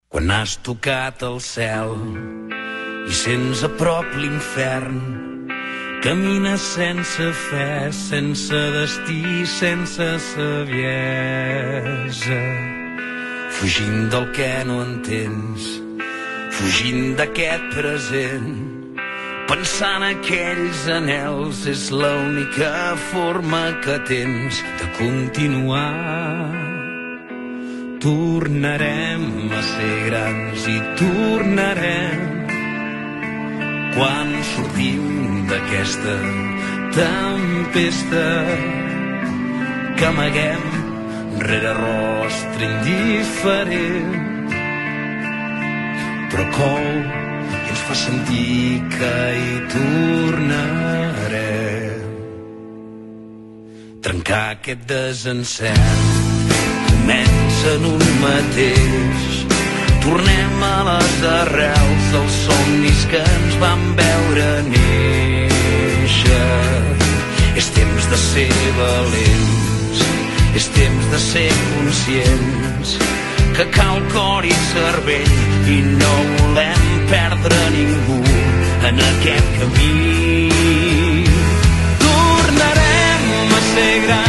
Quan has tocat el cel i sents a prop l'infern, camines sense fe, sense destí, sense saviesa, fugint del que no entens, fugint d'aquest present, pensant aquells anhels és l'única forma que tens de continuar. Tornarem a ser grans i tornarem quan sortim d'aquesta tempesta que amaguem rere rostre indiferent, però cou i ens fa sentir que hi tornarem. Trencar aquest desencert comença en un mateix. Tornem a les arrels dels somnis que ens van veure néixer. És temps de ser valents, és temps de ser conscients que cal cor i cervell i no volem perdre ningú en aquest camí. Tornarem a ser grans